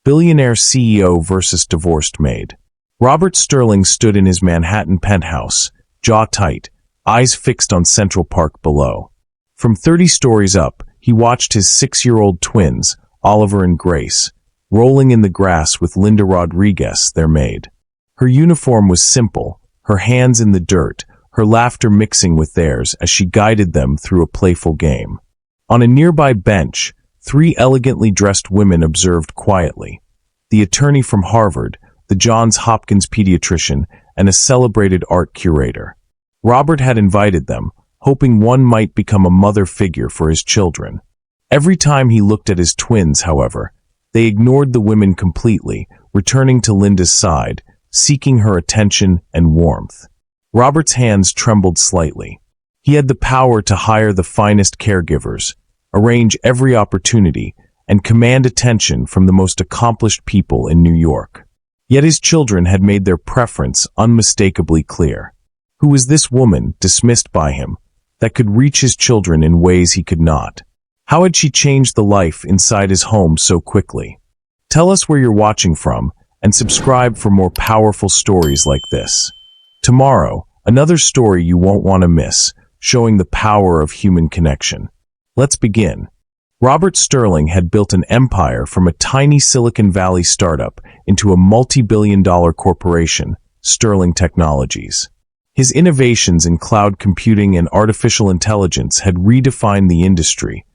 Billionaire CEO versus divorced maid. Robert Sterling stood in his Manhattan penthouse, jaw tight, eyes fixed on Central Park below. From 30 stories up, he watched his 6-year-old twins, Oliver and Grace, rolling in the grass with Linda Rodriguez, their maid. Her uniform was simple, her hands in the dirt, her laughter mixing with theirs as she guided them through a playful game. On a nearby bench, 3 elegantly dressed women observed quietly. The attorney from Harvard, the Johns Hopkins pediatrician, and a celebrated art curator. Robert had invited them, hoping one might become a mother figure for his children. Every time he looked at his twins, however, they ignored the women completely, returning to Linda's side, seeking her attention and warmth. Robert's hands trembled slightly. He had the power to hire the finest caregivers, arrange every opportunity, and command attention from the most accomplished people in New York. Yet his children had made their preference unmistakably clear. Who was this woman, dismissed by him, that could reach his children in ways he could not? How had she changed the life inside his home so quickly? Tell us where you're watching from, and subscribe for more powerful stories like this. Tomorrow, another story you won't want to miss, showing the power of human connection. Let's begin. Robert Sterling had built an empire from a tiny Silicon Valley startup into a multi-billion-dollar corporation, Sterling Technologies. His innovations in cloud computing and artificial intelligence had redefined the industry,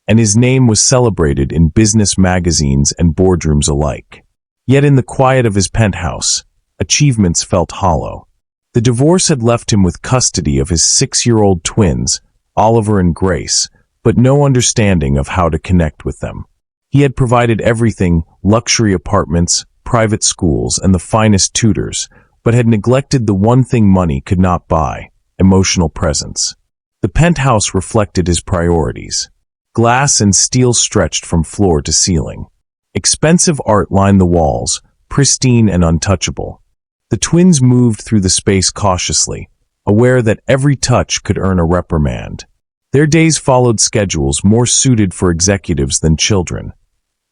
and his name was celebrated in business magazines and boardrooms alike. Yet in the quiet of his penthouse, achievements felt hollow. The divorce had left him with custody of his 6-year-old twins, Oliver and Grace, but no understanding of how to connect with them. He had provided everything, luxury apartments, private schools, and the finest tutors, but had neglected the one thing money could not buy, emotional presence. The penthouse reflected his priorities. Glass and steel stretched from floor to ceiling. Expensive art lined the walls, pristine and untouchable. The twins moved through the space cautiously, aware that every touch could earn a reprimand. Their days followed schedules more suited for executives than children.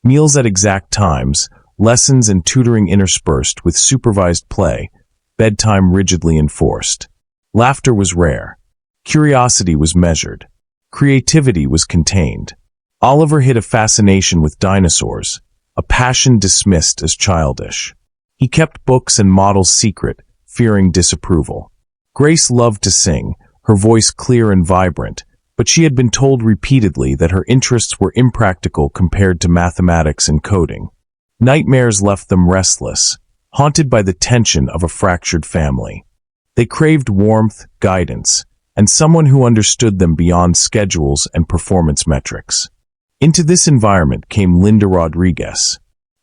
Meals at exact times, lessons and tutoring interspersed with supervised play, bedtime rigidly enforced. Laughter was rare. Curiosity was measured. Creativity was contained. Oliver hid a fascination with dinosaurs, a passion dismissed as childish. He kept books and models secret, fearing disapproval. Grace loved to sing, her voice clear and vibrant, but she had been told repeatedly that her interests were impractical compared to mathematics and coding. Nightmares left them restless, haunted by the tension of a fractured family. They craved warmth, guidance, and someone who understood them beyond schedules and performance metrics. Into this environment came Linda Rodriguez.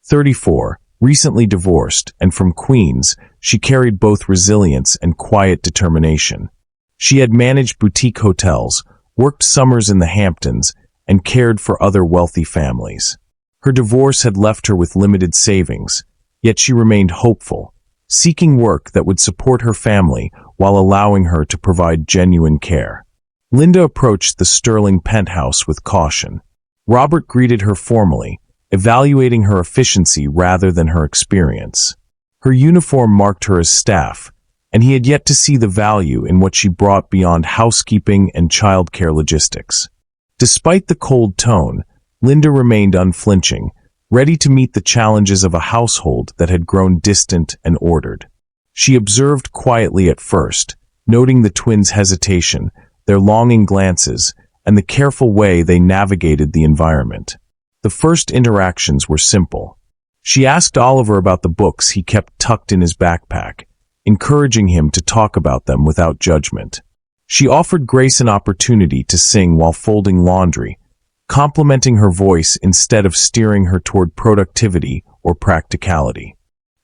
34, recently divorced, and from Queens, she carried both resilience and quiet determination. She had managed boutique hotels, worked summers in the Hamptons, and cared for other wealthy families. Her divorce had left her with limited savings, yet she remained hopeful, seeking work that would support her family while allowing her to provide genuine care. Linda approached the Sterling penthouse with caution. Robert greeted her formally, evaluating her efficiency rather than her experience. Her uniform marked her as staff, and he had yet to see the value in what she brought beyond housekeeping and childcare logistics. Despite the cold tone, Linda remained unflinching, ready to meet the challenges of a household that had grown distant and ordered. She observed quietly at first, noting the twins' hesitation, their longing glances, and the careful way they navigated the environment. The first interactions were simple. She asked Oliver about the books he kept tucked in his backpack, encouraging him to talk about them without judgment. She offered Grace an opportunity to sing while folding laundry, complimenting her voice instead of steering her toward productivity or practicality.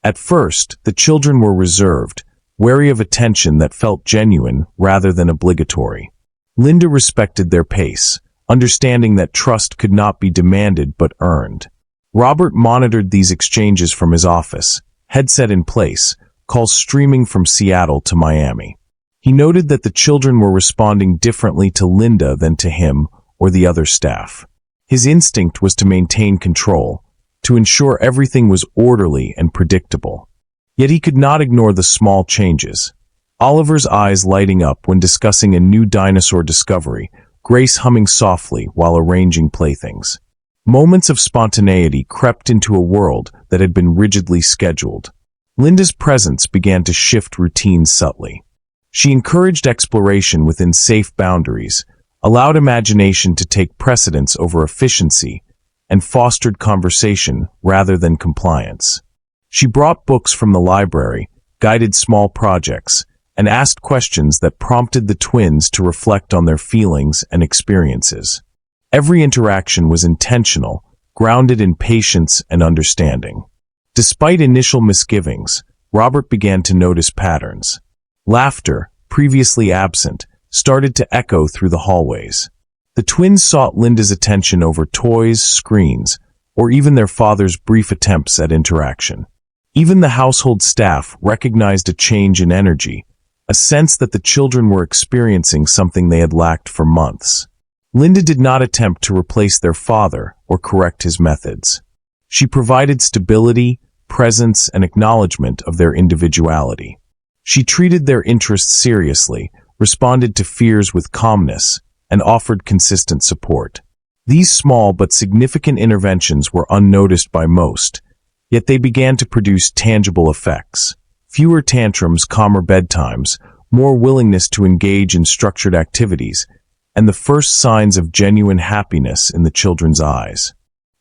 At first, the children were reserved, wary of attention that felt genuine rather than obligatory. Linda respected their pace, understanding that trust could not be demanded but earned. Robert monitored these exchanges from his office, headset in place, calls streaming from Seattle to Miami. He noted that the children were responding differently to Linda than to him or the other staff. His instinct was to maintain control, to ensure everything was orderly and predictable. Yet he could not ignore the small changes. Oliver's eyes lighting up when discussing a new dinosaur discovery, Grace humming softly while arranging playthings. Moments of spontaneity crept into a world that had been rigidly scheduled. Linda's presence began to shift routines subtly. She encouraged exploration within safe boundaries, allowed imagination to take precedence over efficiency, and fostered conversation rather than compliance. She brought books from the library, guided small projects, and asked questions that prompted the twins to reflect on their feelings and experiences. Every interaction was intentional, grounded in patience and understanding. Despite initial misgivings, Robert began to notice patterns. Laughter, previously absent, started to echo through the hallways. The twins sought Linda's attention over toys, screens, or even their father's brief attempts at interaction. Even the household staff recognized a change in energy, a sense that the children were experiencing something they had lacked for months. Linda did not attempt to replace their father or correct his methods. She provided stability, presence, and acknowledgement of their individuality. She treated their interests seriously, responded to fears with calmness, and offered consistent support. These small but significant interventions were unnoticed by most, yet they began to produce tangible effects. Fewer tantrums, calmer bedtimes, more willingness to engage in structured activities, and the first signs of genuine happiness in the children's eyes.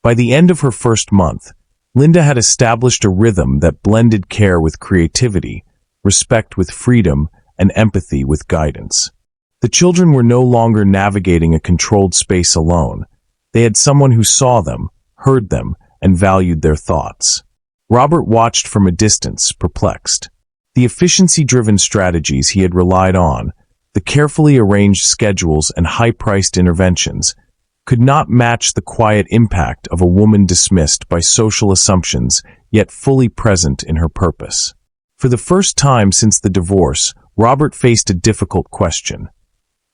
By the end of her first month, Linda had established a rhythm that blended care with creativity, respect with freedom, and empathy with guidance. The children were no longer navigating a controlled space alone. They had someone who saw them, heard them, and valued their thoughts. Robert watched from a distance, perplexed. The efficiency-driven strategies he had relied on, the carefully arranged schedules and high-priced interventions, could not match the quiet impact of a woman dismissed by social assumptions yet fully present in her purpose. For the first time since the divorce, Robert faced a difficult question.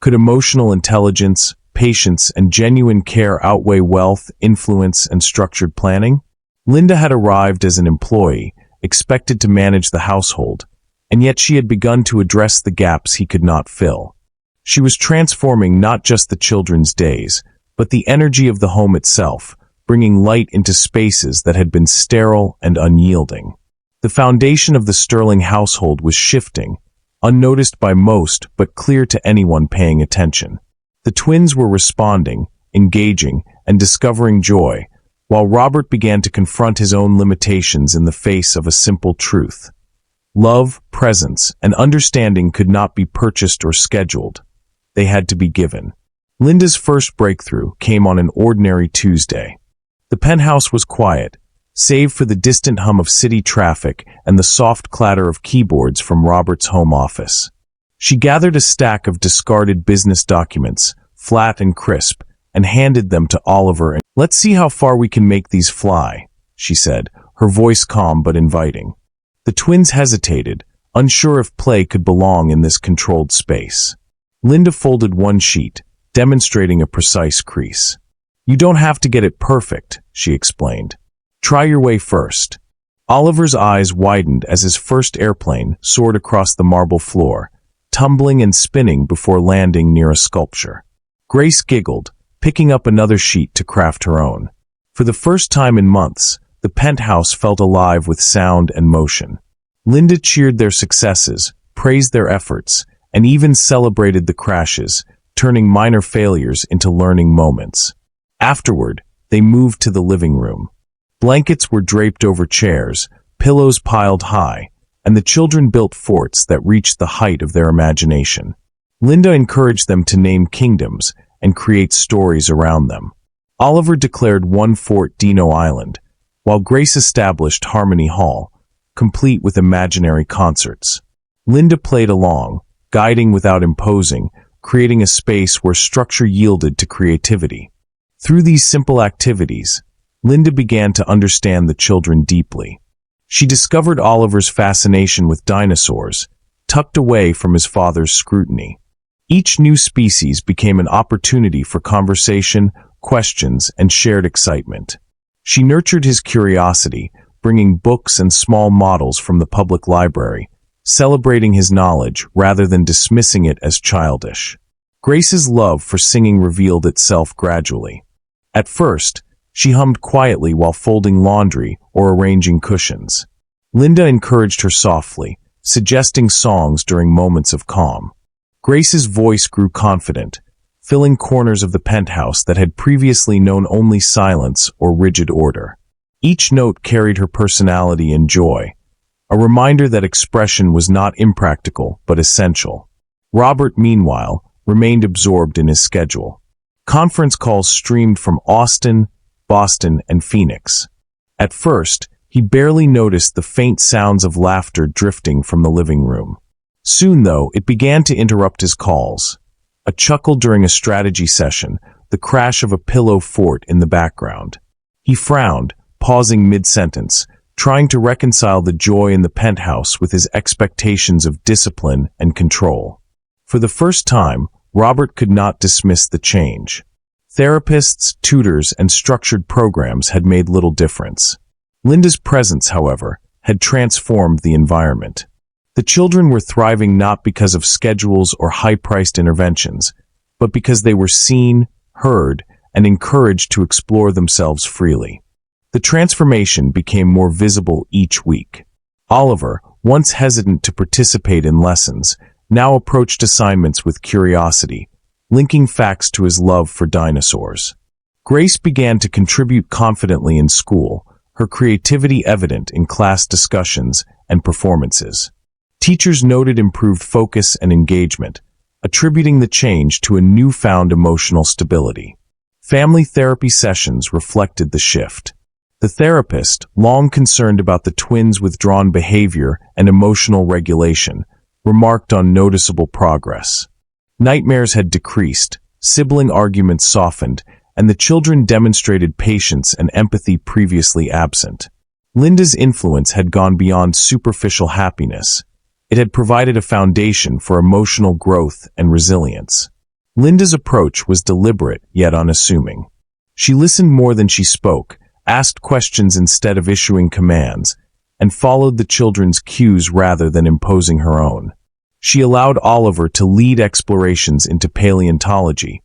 Could emotional intelligence, patience, and genuine care outweigh wealth, influence, and structured planning? Linda had arrived as an employee, expected to manage the household, and yet she had begun to address the gaps he could not fill. She was transforming not just the children's days, but the energy of the home itself, bringing light into spaces that had been sterile and unyielding. The foundation of the Sterling household was shifting, unnoticed by most but clear to anyone paying attention. The twins were responding, engaging, and discovering joy, while Robert began to confront his own limitations in the face of a simple truth. Love, presence, and understanding could not be purchased or scheduled. They had to be given. Linda's first breakthrough came on an ordinary Tuesday. The penthouse was quiet, save for the distant hum of city traffic and the soft clatter of keyboards from Robert's home office. She gathered a stack of discarded business documents, flat and crisp, and handed them to Oliver. "Let's see how far we can make these fly," she said, her voice calm but inviting. The twins hesitated, unsure if play could belong in this controlled space. Linda folded one sheet, demonstrating a precise crease. "You don't have to get it perfect," she explained. "Try your way first." Oliver's eyes widened as his first airplane soared across the marble floor, tumbling and spinning before landing near a sculpture. Grace giggled, picking up another sheet to craft her own. For the first time in months, the penthouse felt alive with sound and motion. Linda cheered their successes, praised their efforts, and even celebrated the crashes, turning minor failures into learning moments. Afterward, they moved to the living room. Blankets were draped over chairs, pillows piled high, and the children built forts that reached the height of their imagination. Linda encouraged them to name kingdoms and create stories around them. Oliver declared one fort Dino Island, while Grace established Harmony Hall, complete with imaginary concerts. Linda played along, guiding without imposing, creating a space where structure yielded to creativity. Through these simple activities, Linda began to understand the children deeply. She discovered Oliver's fascination with dinosaurs, tucked away from his father's scrutiny. Each new species became an opportunity for conversation, questions, and shared excitement. She nurtured his curiosity, bringing books and small models from the public library, celebrating his knowledge rather than dismissing it as childish. Grace's love for singing revealed itself gradually. At first, she hummed quietly while folding laundry or arranging cushions. Linda encouraged her softly, suggesting songs during moments of calm. Grace's voice grew confident, filling corners of the penthouse that had previously known only silence or rigid order. Each note carried her personality and joy, a reminder that expression was not impractical but essential. Robert, meanwhile, remained absorbed in his schedule. Conference calls streamed from Austin, Boston, and Phoenix. At first, he barely noticed the faint sounds of laughter drifting from the living room. Soon, though, it began to interrupt his calls. A chuckle during a strategy session, the crash of a pillow fort in the background. He frowned, pausing mid-sentence, trying to reconcile the joy in the penthouse with his expectations of discipline and control. For the first time, Robert could not dismiss the change. Therapists, tutors, and structured programs had made little difference. Linda's presence, however, had transformed the environment. The children were thriving not because of schedules or high-priced interventions, but because they were seen, heard, and encouraged to explore themselves freely. The transformation became more visible each week. Oliver, once hesitant to participate in lessons, now approached assignments with curiosity, linking facts to his love for dinosaurs. Grace began to contribute confidently in school, her creativity evident in class discussions and performances. Teachers noted improved focus and engagement, attributing the change to a newfound emotional stability. Family therapy sessions reflected the shift. The therapist, long concerned about the twins' withdrawn behavior and emotional regulation, remarked on noticeable progress. Nightmares had decreased, sibling arguments softened, and the children demonstrated patience and empathy previously absent. Linda's influence had gone beyond superficial happiness. It had provided a foundation for emotional growth and resilience. Linda's approach was deliberate yet unassuming. She listened more than she spoke, asked questions instead of issuing commands, and followed the children's cues rather than imposing her own. She allowed Oliver to lead explorations into paleontology,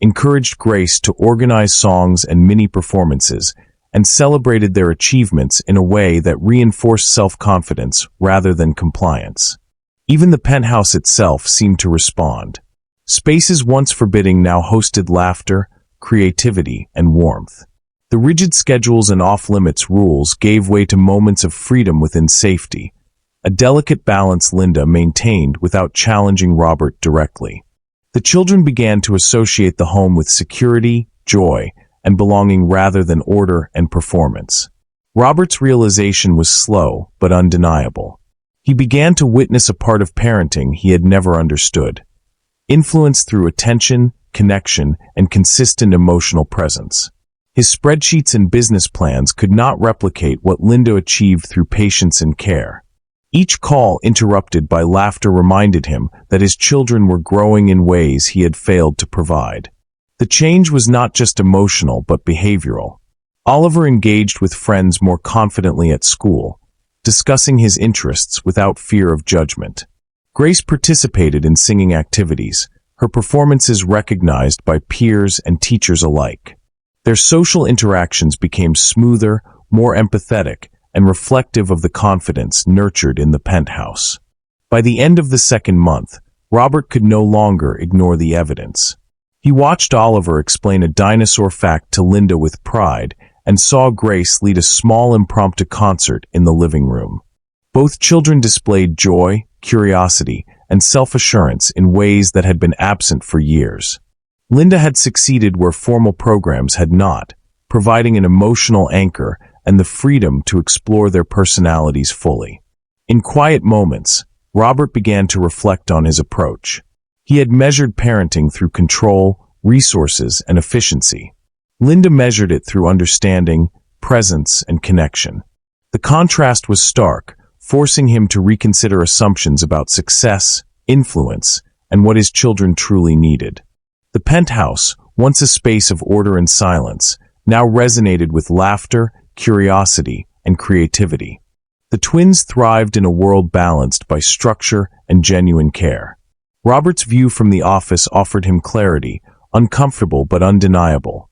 encouraged Grace to organize songs and mini-performances, and celebrated their achievements in a way that reinforced self-confidence rather than compliance. Even the penthouse itself seemed to respond. Spaces once forbidding now hosted laughter, creativity, and warmth. The rigid schedules and off-limits rules gave way to moments of freedom within safety, a delicate balance Linda maintained without challenging Robert directly. The children began to associate the home with security, joy, and belonging rather than order and performance. Robert's realization was slow but undeniable. He began to witness a part of parenting he had never understood. Influence through attention, connection, and consistent emotional presence. His spreadsheets and business plans could not replicate what Linda achieved through patience and care. Each call interrupted by laughter reminded him that his children were growing in ways he had failed to provide. The change was not just emotional but behavioral. Oliver engaged with friends more confidently at school, discussing his interests without fear of judgment. Grace participated in singing activities, her performances recognized by peers and teachers alike. Their social interactions became smoother, more empathetic, and reflective of the confidence nurtured in the penthouse. By the end of the second month, Robert could no longer ignore the evidence. He watched Oliver explain a dinosaur fact to Linda with pride and saw Grace lead a small impromptu concert in the living room. Both children displayed joy, curiosity, and self-assurance in ways that had been absent for years. Linda had succeeded where formal programs had not, providing an emotional anchor and the freedom to explore their personalities fully. In quiet moments, Robert began to reflect on his approach. He had measured parenting through control, resources, and efficiency. Linda measured it through understanding, presence, and connection. The contrast was stark, forcing him to reconsider assumptions about success, influence, and what his children truly needed. The penthouse, once a space of order and silence, now resonated with laughter, curiosity, and creativity. The twins thrived in a world balanced by structure and genuine care. Robert's view from the office offered him clarity, uncomfortable but undeniable.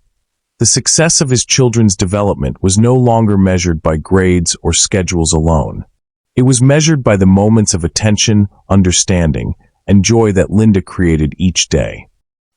The success of his children's development was no longer measured by grades or schedules alone. It was measured by the moments of attention, understanding, and joy that Linda created each day.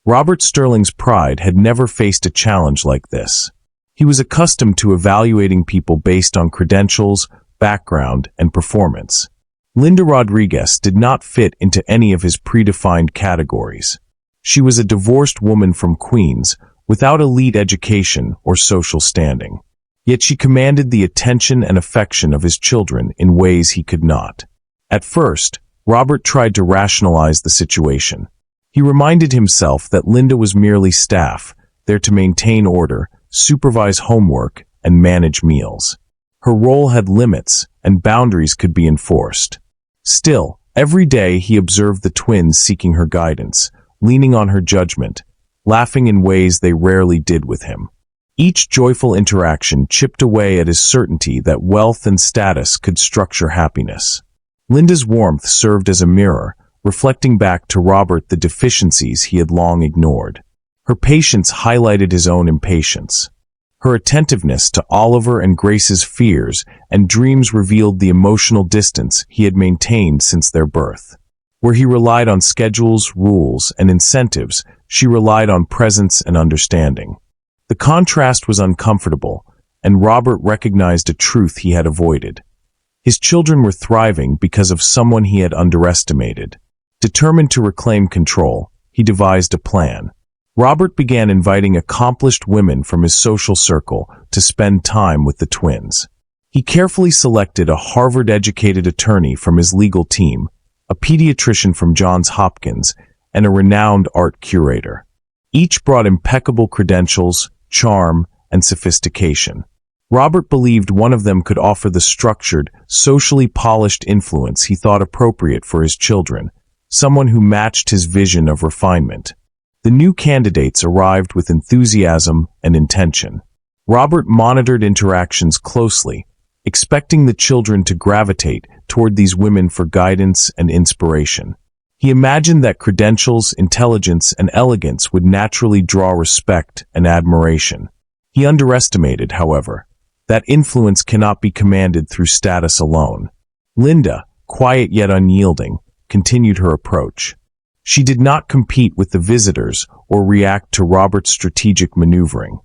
Robert Sterling's pride had never faced a challenge like this. He was accustomed to evaluating people based on credentials, background, and performance. Linda Rodriguez did not fit into any of his predefined categories. She was a divorced woman from Queens, without elite education or social standing. Yet she commanded the attention and affection of his children in ways he could not. At first, Robert tried to rationalize the situation. He reminded himself that Linda was merely staff, there to maintain order, supervise homework, and manage meals. Her role had limits, and boundaries could be enforced. Still, every day he observed the twins seeking her guidance, leaning on her judgment, laughing in ways they rarely did with him. Each joyful interaction chipped away at his certainty that wealth and status could structure happiness. Linda's warmth served as a mirror, reflecting back to Robert the deficiencies he had long ignored. Her patience highlighted his own impatience. Her attentiveness to Oliver and Grace's fears and dreams revealed the emotional distance he had maintained since their birth. Where he relied on schedules, rules, and incentives, she relied on presence and understanding. The contrast was uncomfortable, and Robert recognized a truth he had avoided. His children were thriving because of someone he had underestimated. Determined to reclaim control, he devised a plan. Robert began inviting accomplished women from his social circle to spend time with the twins. He carefully selected a Harvard-educated attorney from his legal team, a pediatrician from Johns Hopkins, and a renowned art curator. Each brought impeccable credentials, charm, and sophistication. Robert believed one of them could offer the structured, socially polished influence he thought appropriate for his children, someone who matched his vision of refinement. The new candidates arrived with enthusiasm and intention. Robert monitored interactions closely, expecting the children to gravitate toward these women for guidance and inspiration. He imagined that credentials, intelligence, and elegance would naturally draw respect and admiration. He underestimated, however, that influence cannot be commanded through status alone. Linda, quiet yet unyielding, continued her approach. She did not compete with the visitors or react to Robert's strategic maneuvering.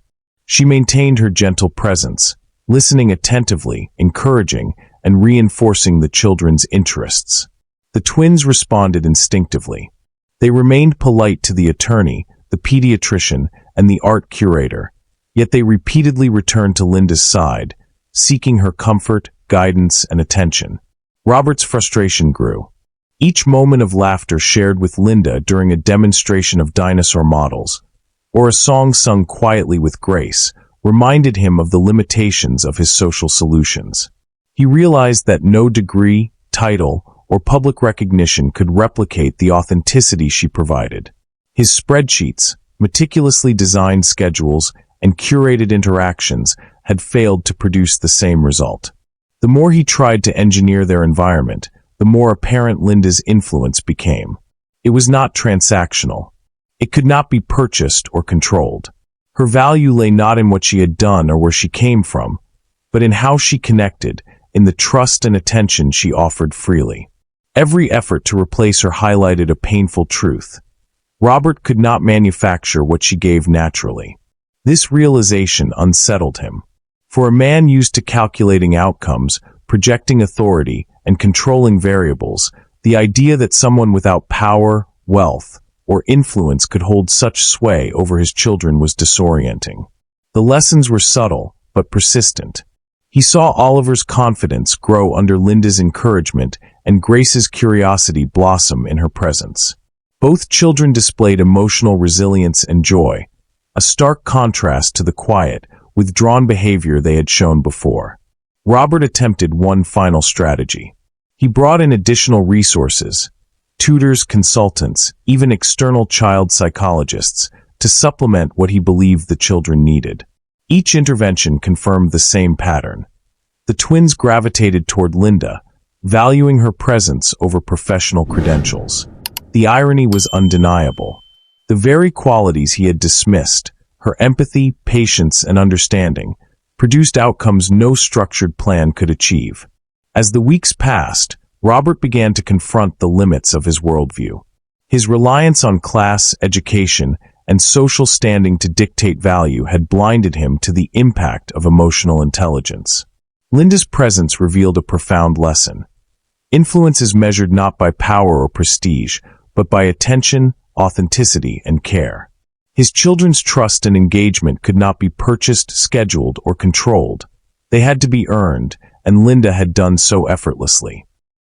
She maintained her gentle presence, listening attentively, encouraging, and reinforcing the children's interests. The twins responded instinctively. They remained polite to the attorney, the pediatrician, and the art curator, yet they repeatedly returned to Linda's side, seeking her comfort, guidance, and attention. Robert's frustration grew. Each moment of laughter shared with Linda during a demonstration of dinosaur models, or a song sung quietly with Grace, reminded him of the limitations of his social solutions. He realized that no degree, title, or public recognition could replicate the authenticity she provided. His spreadsheets, meticulously designed schedules, and curated interactions had failed to produce the same result. The more he tried to engineer their environment, the more apparent Linda's influence became. It was not transactional. It could not be purchased or controlled. Her value lay not in what she had done or where she came from, but in how she connected, in the trust and attention she offered freely. Every effort to replace her highlighted a painful truth. Robert could not manufacture what she gave naturally. This realization unsettled him. For a man used to calculating outcomes, projecting authority, and controlling variables, the idea that someone without power, wealth, or influence could hold such sway over his children was disorienting. The lessons were subtle, but persistent. He saw Oliver's confidence grow under Linda's encouragement and Grace's curiosity blossom in her presence. Both children displayed emotional resilience and joy, a stark contrast to the quiet, withdrawn behavior they had shown before. Robert attempted one final strategy. He brought in additional resources, tutors, consultants, even external child psychologists, to supplement what he believed the children needed. Each intervention confirmed the same pattern. The twins gravitated toward Linda, valuing her presence over professional credentials. The irony was undeniable. The very qualities he had dismissed, her empathy, patience, and understanding, produced outcomes no structured plan could achieve. As the weeks passed, Robert began to confront the limits of his worldview. His reliance on class, education, and social standing to dictate value had blinded him to the impact of emotional intelligence. Linda's presence revealed a profound lesson. Influence is measured not by power or prestige, but by attention, authenticity, and care. His children's trust and engagement could not be purchased, scheduled, or controlled. They had to be earned, and Linda had done so effortlessly.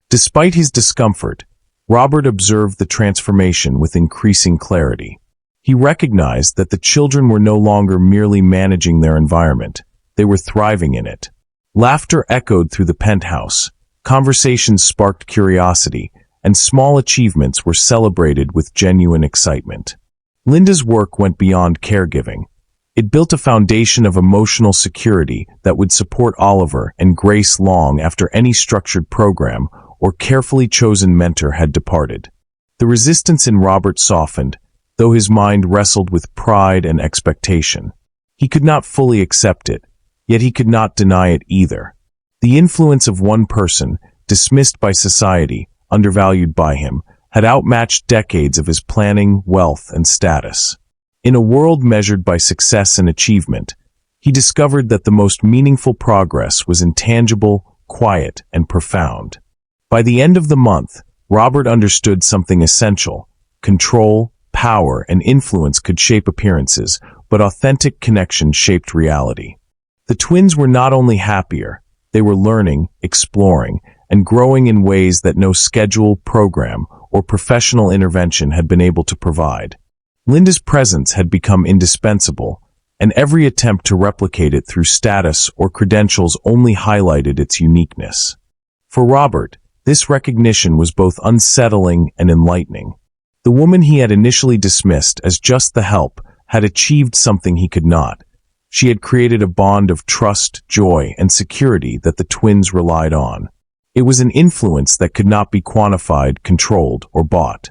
Despite his discomfort, Robert observed the transformation with increasing clarity. He recognized that the children were no longer merely managing their environment, they were thriving in it. Laughter echoed through the penthouse, conversations sparked curiosity, and small achievements were celebrated with genuine excitement. Linda's work went beyond caregiving. It built a foundation of emotional security that would support Oliver and Grace long after any structured program or carefully chosen mentor had departed. The resistance in Robert softened, though his mind wrestled with pride and expectation. He could not fully accept it, yet he could not deny it either. The influence of one person, dismissed by society, undervalued by him, had outmatched decades of his planning, wealth, and status. In a world measured by success and achievement, he discovered that the most meaningful progress was intangible, quiet, and profound. By the end of the month, Robert understood something essential. Control, power, and influence could shape appearances, but authentic connection shaped reality. The twins were not only happier, they were learning, exploring, and growing in ways that no schedule, program, or professional intervention had been able to provide. Linda's presence had become indispensable, and every attempt to replicate it through status or credentials only highlighted its uniqueness. For Robert, this recognition was both unsettling and enlightening. The woman he had initially dismissed as just the help had achieved something he could not. She had created a bond of trust, joy, and security that the twins relied on. It was an influence that could not be quantified, controlled, or bought.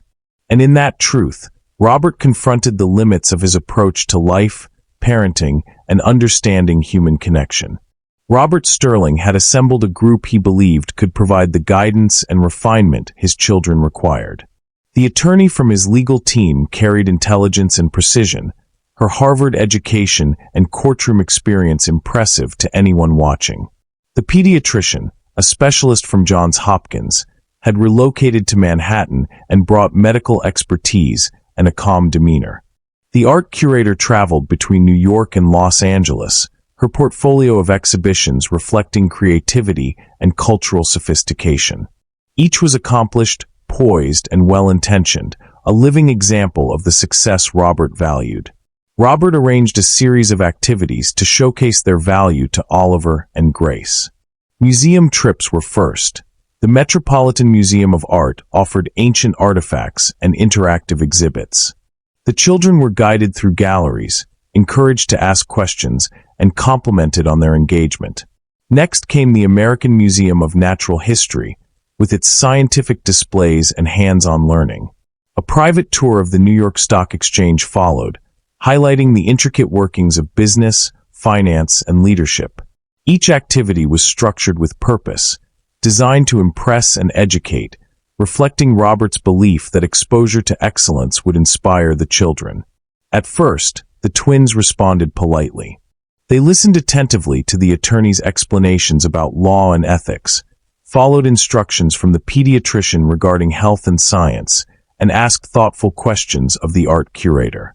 And in that truth, Robert confronted the limits of his approach to life, parenting, and understanding human connection. Robert Sterling had assembled a group he believed could provide the guidance and refinement his children required. The attorney from his legal team carried intelligence and precision, her Harvard education and courtroom experience impressive to anyone watching. The pediatrician, a specialist from Johns Hopkins, had relocated to Manhattan and brought medical expertise and a calm demeanor. The art curator traveled between New York and Los Angeles, her portfolio of exhibitions reflecting creativity and cultural sophistication. Each was accomplished, poised, and well-intentioned, a living example of the success Robert valued. Robert arranged a series of activities to showcase their value to Oliver and Grace. Museum trips were first. The Metropolitan Museum of Art offered ancient artifacts and interactive exhibits. The children were guided through galleries, encouraged to ask questions, and complimented on their engagement. Next came the American Museum of Natural History, with its scientific displays and hands-on learning. A private tour of the New York Stock Exchange followed, highlighting the intricate workings of business, finance, and leadership. Each activity was structured with purpose, designed to impress and educate, reflecting Robert's belief that exposure to excellence would inspire the children. At first, the twins responded politely. They listened attentively to the attorney's explanations about law and ethics, followed instructions from the pediatrician regarding health and science, and asked thoughtful questions of the art curator.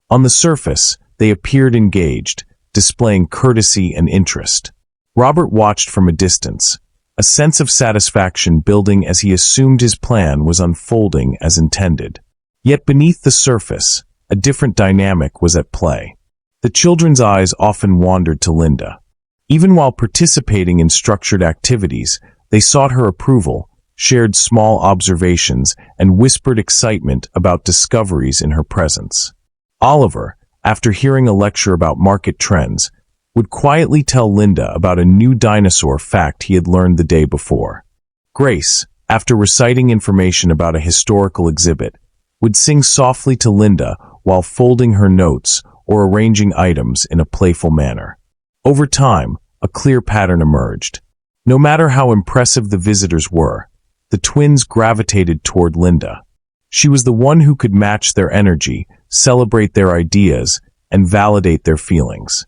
On the surface, they appeared engaged, displaying courtesy and interest. Robert watched from a distance, a sense of satisfaction building as he assumed his plan was unfolding as intended. Yet beneath the surface, a different dynamic was at play. The children's eyes often wandered to Linda. Even while participating in structured activities, they sought her approval, shared small observations, and whispered excitement about discoveries in her presence. Oliver, after hearing a lecture about market trends, would quietly tell Linda about a new dinosaur fact he had learned the day before. Grace, after reciting information about a historical exhibit, would sing softly to Linda while folding her notes or arranging items in a playful manner. Over time, a clear pattern emerged. No matter how impressive the visitors were, the twins gravitated toward Linda. She was the one who could match their energy, celebrate their ideas, and validate their feelings.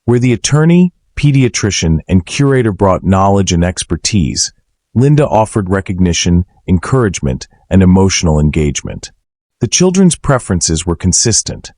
Where the attorney, pediatrician, and curator brought knowledge and expertise, Linda offered recognition, encouragement, and emotional engagement. The children's preferences were consistent.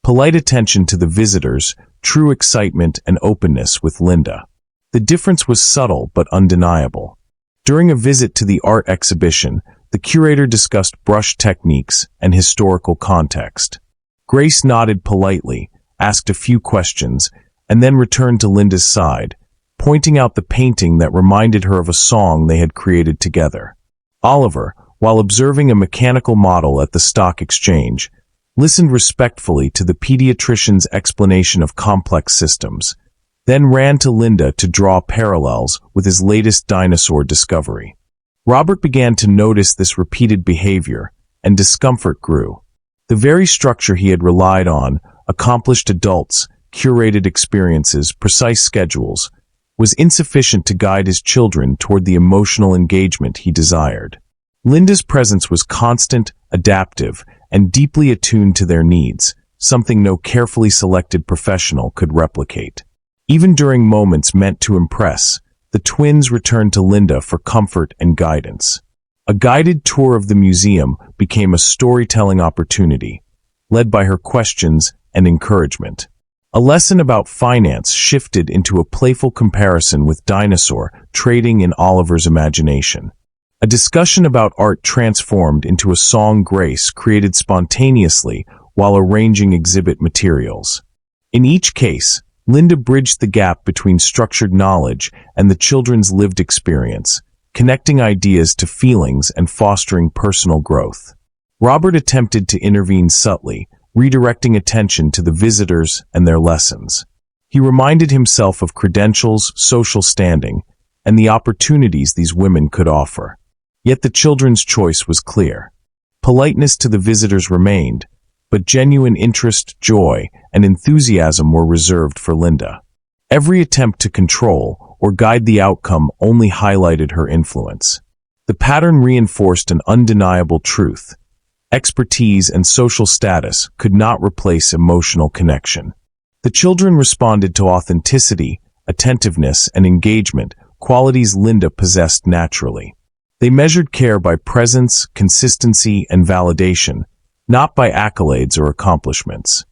Polite attention to the visitors, true excitement, and openness with Linda. The difference was subtle but undeniable. During a visit to the art exhibition, the curator discussed brush techniques and historical context. Grace nodded politely, asked a few questions, and then returned to Linda's side, pointing out the painting that reminded her of a song they had created together. Oliver, while observing a mechanical model at the stock exchange, listened respectfully to the pediatrician's explanation of complex systems, then ran to Linda to draw parallels with his latest dinosaur discovery. Robert began to notice this repeated behavior, and discomfort grew. The very structure he had relied on, accomplished adults, curated experiences, precise schedules, was insufficient to guide his children toward the emotional engagement he desired. Linda's presence was constant, adaptive, and deeply attuned to their needs, something no carefully selected professional could replicate. Even during moments meant to impress, the twins returned to Linda for comfort and guidance. A guided tour of the museum became a storytelling opportunity, led by her questions and encouragement. A lesson about finance shifted into a playful comparison with dinosaur trading in Oliver's imagination. A discussion about art transformed into a song Grace created spontaneously while arranging exhibit materials. In each case, Linda bridged the gap between structured knowledge and the children's lived experience, connecting ideas to feelings and fostering personal growth. Robert attempted to intervene subtly, redirecting attention to the visitors and their lessons. He reminded himself of credentials, social standing, and the opportunities these women could offer. Yet the children's choice was clear. Politeness to the visitors remained, but genuine interest, joy, and enthusiasm were reserved for Linda. Every attempt to control or guide the outcome only highlighted her influence. The pattern reinforced an undeniable truth. Expertise and social status could not replace emotional connection. The children responded to authenticity, attentiveness, and engagement, qualities Linda possessed naturally. They measured care by presence, consistency, and validation, not by accolades or accomplishments.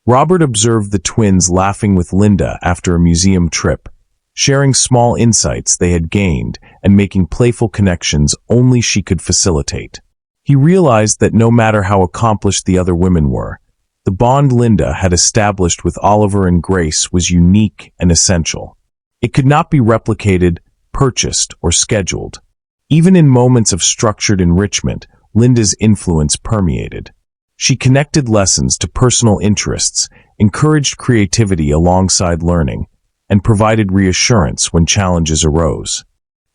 Robert observed the twins laughing with Linda after a museum trip, sharing small insights they had gained and making playful connections only she could facilitate. He realized that no matter how accomplished the other women were, the bond Linda had established with Oliver and Grace was unique and essential. It could not be replicated, purchased, or scheduled. Even in moments of structured enrichment, Linda's influence permeated. She connected lessons to personal interests, encouraged creativity alongside learning, and provided reassurance when challenges arose.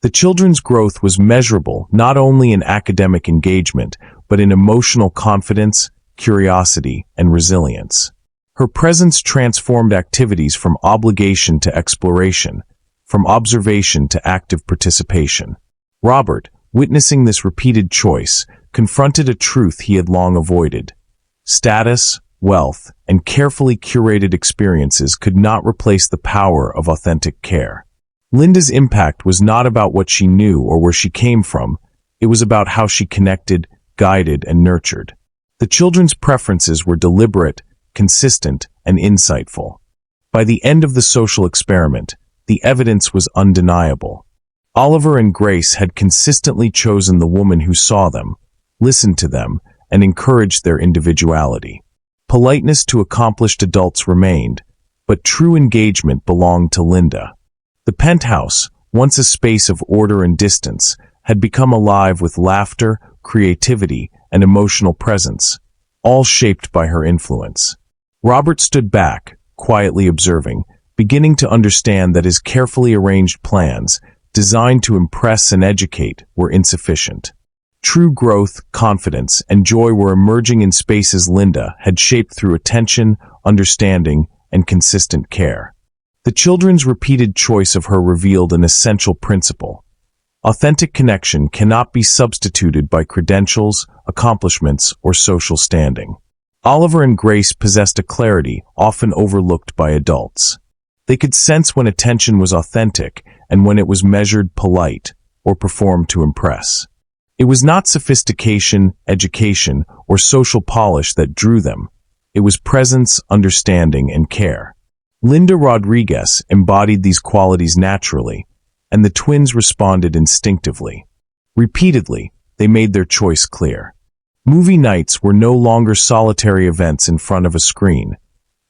The children's growth was measurable not only in academic engagement, but in emotional confidence, curiosity, and resilience. Her presence transformed activities from obligation to exploration, from observation to active participation. Robert, witnessing this repeated choice, confronted a truth he had long avoided. Status, wealth, and carefully curated experiences could not replace the power of authentic care. Linda's impact was not about what she knew or where she came from. It was about how she connected, guided, and nurtured. The children's preferences were deliberate, consistent, and insightful. By the end of the social experiment, the evidence was undeniable. Oliver and Grace had consistently chosen the woman who saw them, listened to them, and encouraged their individuality. Politeness to accomplished adults remained, but true engagement belonged to Linda. The penthouse, once a space of order and distance, had become alive with laughter, creativity, and emotional presence, all shaped by her influence. Robert stood back, quietly observing, beginning to understand that his carefully arranged plans, designed to impress and educate, were insufficient. True growth, confidence, and joy were emerging in spaces Linda had shaped through attention, understanding, and consistent care. The children's repeated choice of her revealed an essential principle. Authentic connection cannot be substituted by credentials, accomplishments, or social standing. Oliver and Grace possessed a clarity often overlooked by adults. They could sense when attention was authentic and when it was measured, polite, or performed to impress. It was not sophistication, education, or social polish that drew them. It was presence, understanding, and care. Linda Rodriguez embodied these qualities naturally, and the twins responded instinctively. Repeatedly, they made their choice clear. Movie nights were no longer solitary events in front of a screen.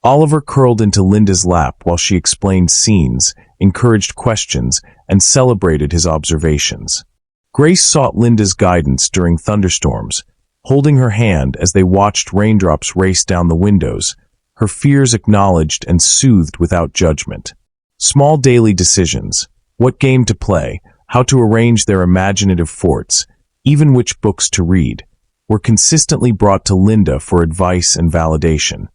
Oliver curled into Linda's lap while she explained scenes, encouraged questions, and celebrated his observations. Grace sought Linda's guidance during thunderstorms, holding her hand as they watched raindrops race down the windows, her fears acknowledged and soothed without judgment. Small daily decisions, what game to play, how to arrange their imaginative forts, even which books to read, were consistently brought to Linda for advice and validation.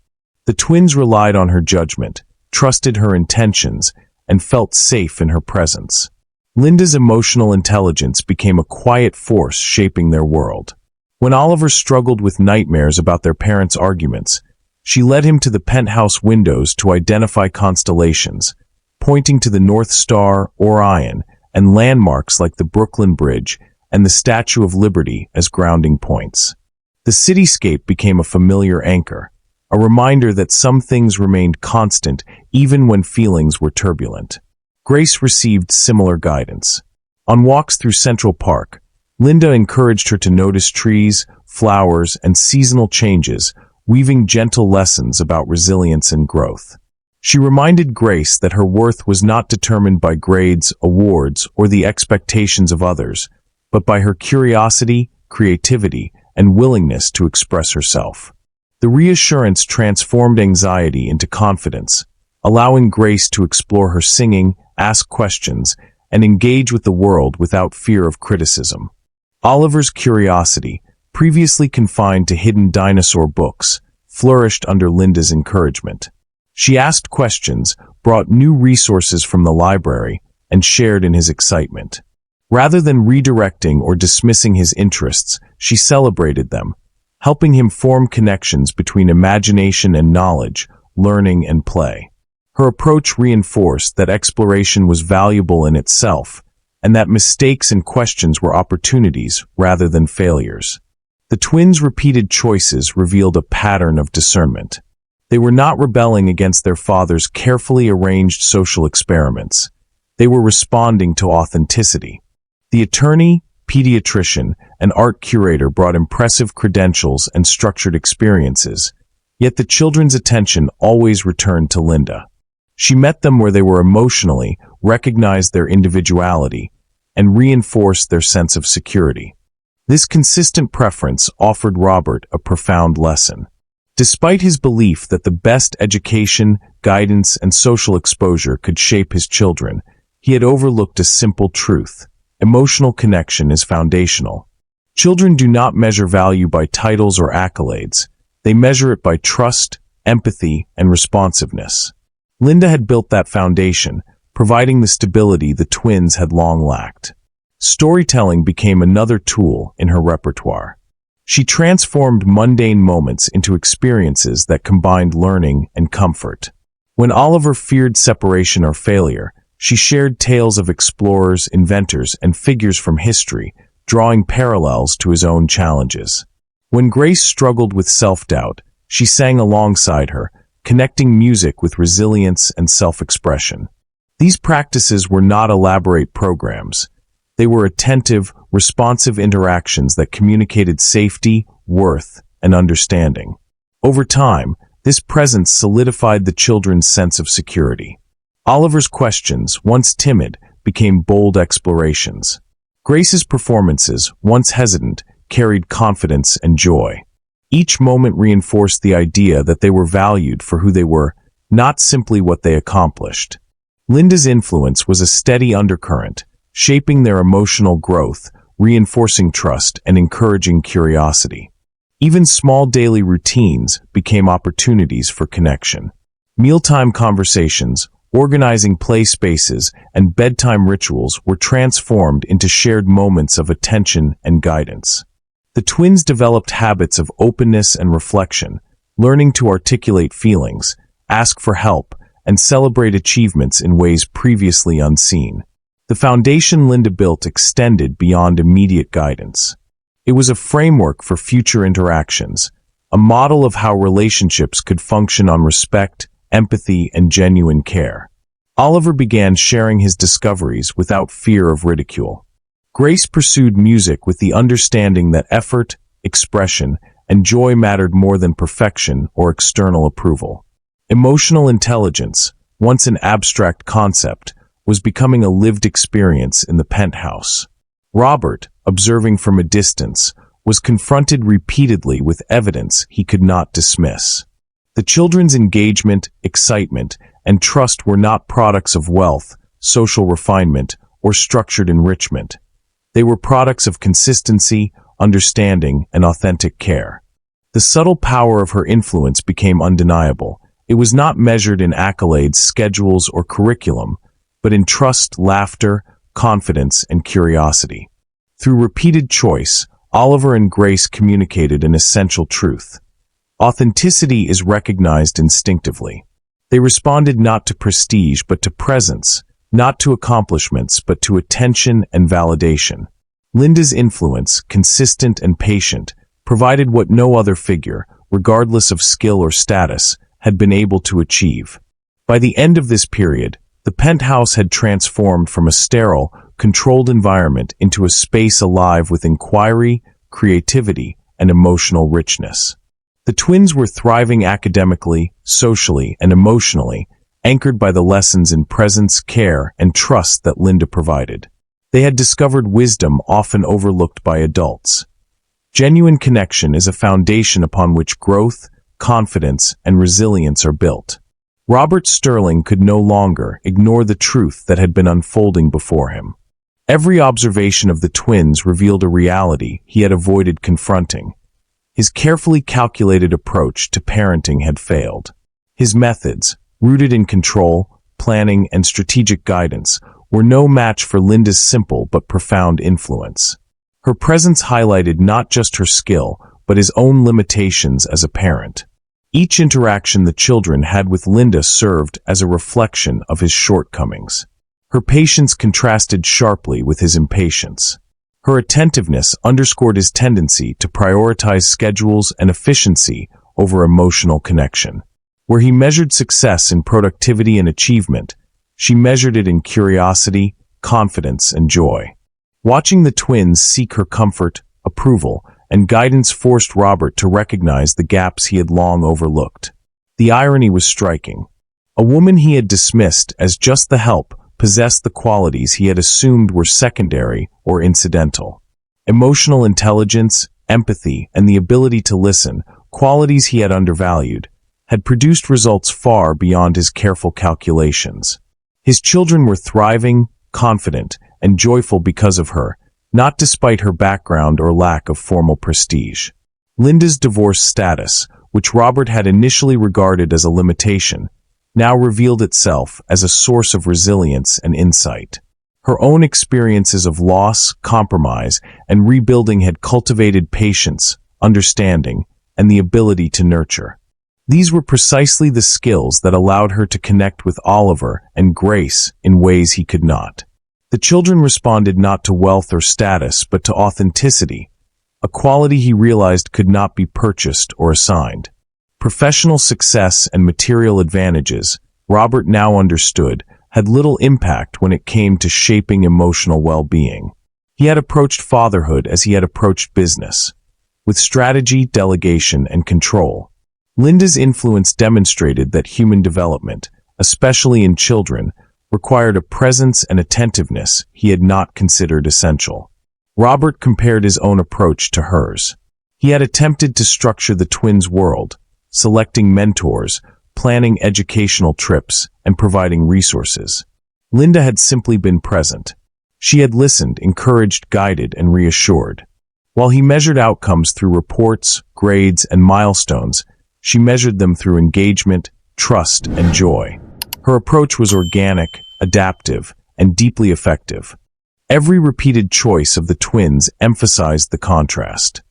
The twins relied on her judgment, trusted her intentions, and felt safe in her presence. Linda's emotional intelligence became a quiet force shaping their world. When Oliver struggled with nightmares about their parents' arguments, she led him to the penthouse windows to identify constellations, pointing to the North Star, Orion, and landmarks like the Brooklyn Bridge and the Statue of Liberty as grounding points. The cityscape became a familiar anchor, a reminder that some things remained constant even when feelings were turbulent. Grace received similar guidance. On walks through Central Park, Linda encouraged her to notice trees, flowers, and seasonal changes, weaving gentle lessons about resilience and growth. She reminded Grace that her worth was not determined by grades, awards, or the expectations of others, but by her curiosity, creativity, and willingness to express herself. The reassurance transformed anxiety into confidence, allowing Grace to explore her singing, ask questions, and engage with the world without fear of criticism. Oliver's curiosity, previously confined to hidden dinosaur books, flourished under Linda's encouragement. She asked questions, brought new resources from the library, and shared in his excitement. Rather than redirecting or dismissing his interests, she celebrated them, helping him form connections between imagination and knowledge, learning and play. Her approach reinforced that exploration was valuable in itself, and that mistakes and questions were opportunities rather than failures. The twins' repeated choices revealed a pattern of discernment. They were not rebelling against their father's carefully arranged social experiments. They were responding to authenticity. The attorney, pediatrician, and art curator brought impressive credentials and structured experiences, yet the children's attention always returned to Linda. She met them where they were emotionally, recognized their individuality, and reinforced their sense of security. This consistent preference offered Robert a profound lesson. Despite his belief that the best education, guidance, and social exposure could shape his children, he had overlooked a simple truth. Emotional connection is foundational. Children do not measure value by titles or accolades. They measure it by trust, empathy, and responsiveness. Linda had built that foundation, providing the stability the twins had long lacked. Storytelling became another tool in her repertoire. She transformed mundane moments into experiences that combined learning and comfort. When Oliver feared separation or failure, she shared tales of explorers, inventors, and figures from history, drawing parallels to his own challenges. When Grace struggled with self-doubt, she sang alongside her, connecting music with resilience and self-expression. These practices were not elaborate programs. They were attentive, responsive interactions that communicated safety, worth, and understanding. Over time, this presence solidified the children's sense of security. Oliver's questions, once timid, became bold explorations. Grace's performances, once hesitant, carried confidence and joy. Each moment reinforced the idea that they were valued for who they were, not simply what they accomplished. Linda's influence was a steady undercurrent, shaping their emotional growth, reinforcing trust, and encouraging curiosity. Even small daily routines became opportunities for connection. Mealtime conversations, organizing play spaces, and bedtime rituals were transformed into shared moments of attention and guidance. The twins developed habits of openness and reflection, learning to articulate feelings, ask for help, and celebrate achievements in ways previously unseen. The foundation Linda built extended beyond immediate guidance. It was a framework for future interactions, a model of how relationships could function on respect, empathy, and genuine care. Oliver began sharing his discoveries without fear of ridicule. Grace pursued music with the understanding that effort, expression, and joy mattered more than perfection or external approval. Emotional intelligence, once an abstract concept, was becoming a lived experience in the penthouse. Robert, observing from a distance, was confronted repeatedly with evidence he could not dismiss. The children's engagement, excitement, and trust were not products of wealth, social refinement, or structured enrichment. They were products of consistency, understanding, and authentic care. The subtle power of her influence became undeniable. It was not measured in accolades, schedules, or curriculum, but in trust, laughter, confidence, and curiosity. Through repeated choice, Oliver and Grace communicated an essential truth. Authenticity is recognized instinctively. They responded not to prestige but to presence, not to accomplishments but to attention and validation. Linda's influence, consistent and patient, provided what no other figure, regardless of skill or status, had been able to achieve. By the end of this period, the penthouse had transformed from a sterile, controlled environment into a space alive with inquiry, creativity, and emotional richness. The twins were thriving academically, socially, and emotionally, anchored by the lessons in presence, care, and trust that Linda provided. They had discovered wisdom often overlooked by adults. Genuine connection is a foundation upon which growth, confidence, and resilience are built. Robert Sterling could no longer ignore the truth that had been unfolding before him. Every observation of the twins revealed a reality he had avoided confronting. His carefully calculated approach to parenting had failed. His methods, rooted in control, planning, and strategic guidance, were no match for Linda's simple but profound influence. Her presence highlighted not just her skill, but his own limitations as a parent. Each interaction the children had with Linda served as a reflection of his shortcomings. Her patience contrasted sharply with his impatience. Her attentiveness underscored his tendency to prioritize schedules and efficiency over emotional connection. Where he measured success in productivity and achievement, she measured it in curiosity, confidence, and joy. Watching the twins seek her comfort, approval, and guidance forced Robert to recognize the gaps he had long overlooked. The irony was striking. A woman he had dismissed as just the help possessed the qualities he had assumed were secondary or incidental. Emotional intelligence, empathy, and the ability to listen, qualities he had undervalued, had produced results far beyond his careful calculations. His children were thriving, confident, and joyful because of her, not despite her background or lack of formal prestige. Linda's divorce status, which Robert had initially regarded as a limitation, now revealed itself as a source of resilience and insight. Her own experiences of loss, compromise, and rebuilding had cultivated patience, understanding, and the ability to nurture. These were precisely the skills that allowed her to connect with Oliver and Grace in ways he could not. The children responded not to wealth or status, but to authenticity, a quality he realized could not be purchased or assigned. Professional success and material advantages, Robert now understood, had little impact when it came to shaping emotional well-being. He had approached fatherhood as he had approached business, with strategy, delegation, and control. Linda's influence demonstrated that human development, especially in children, required a presence and attentiveness he had not considered essential. Robert compared his own approach to hers. He had attempted to structure the twins' world, selecting mentors, planning educational trips and providing resources. Linda had simply been present. She had listened, encouraged, guided, and reassured. While he measured outcomes through reports, grades, and milestones, she measured them through engagement, trust, and joy. Her approach was organic, adaptive, and deeply effective. Every repeated choice of the twins emphasized the contrast.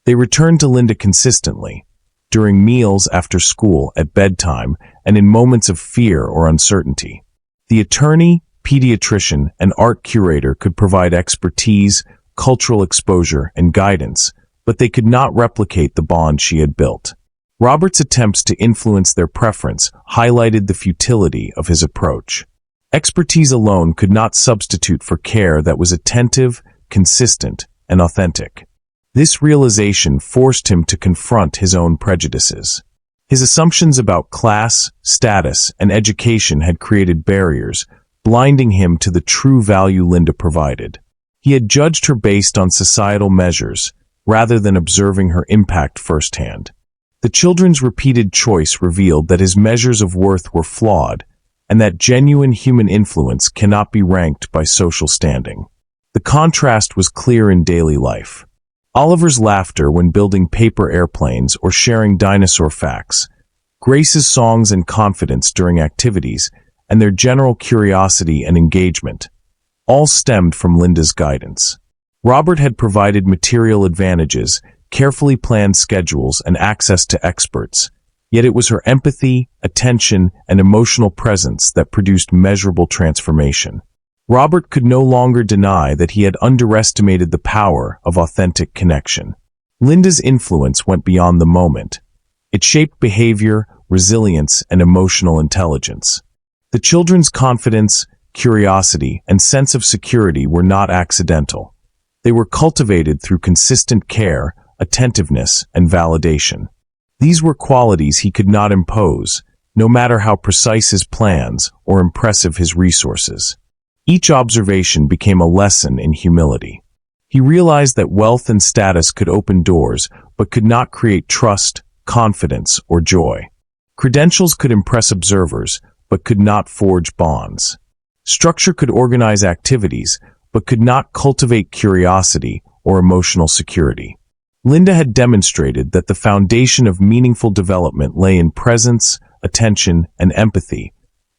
They returned to Linda consistently, during meals, after school, at bedtime, and in moments of fear or uncertainty. The attorney, pediatrician, and art curator could provide expertise, cultural exposure, and guidance, but they could not replicate the bond she had built. Robert's attempts to influence their preference highlighted the futility of his approach. Expertise alone could not substitute for care that was attentive, consistent, and authentic. This realization forced him to confront his own prejudices. His assumptions about class, status, and education had created barriers, blinding him to the true value Linda provided. He had judged her based on societal measures, rather than observing her impact firsthand. The children's repeated choice revealed that his measures of worth were flawed, and that genuine human influence cannot be ranked by social standing. The contrast was clear in daily life. Oliver's laughter when building paper airplanes or sharing dinosaur facts, Grace's songs and confidence during activities, and their general curiosity and engagement, all stemmed from Linda's guidance. Robert had provided material advantages, carefully planned schedules, and access to experts, yet it was her empathy, attention, and emotional presence that produced measurable transformation. Robert could no longer deny that he had underestimated the power of authentic connection. Linda's influence went beyond the moment. It shaped behavior, resilience, and emotional intelligence. The children's confidence, curiosity, and sense of security were not accidental. They were cultivated through consistent care, attentiveness, and validation. These were qualities he could not impose, no matter how precise his plans or impressive his resources. Each observation became a lesson in humility. He realized that wealth and status could open doors, but could not create trust, confidence, or joy. Credentials could impress observers, but could not forge bonds. Structure could organize activities, but could not cultivate curiosity or emotional security. Linda had demonstrated that the foundation of meaningful development lay in presence, attention, and empathy,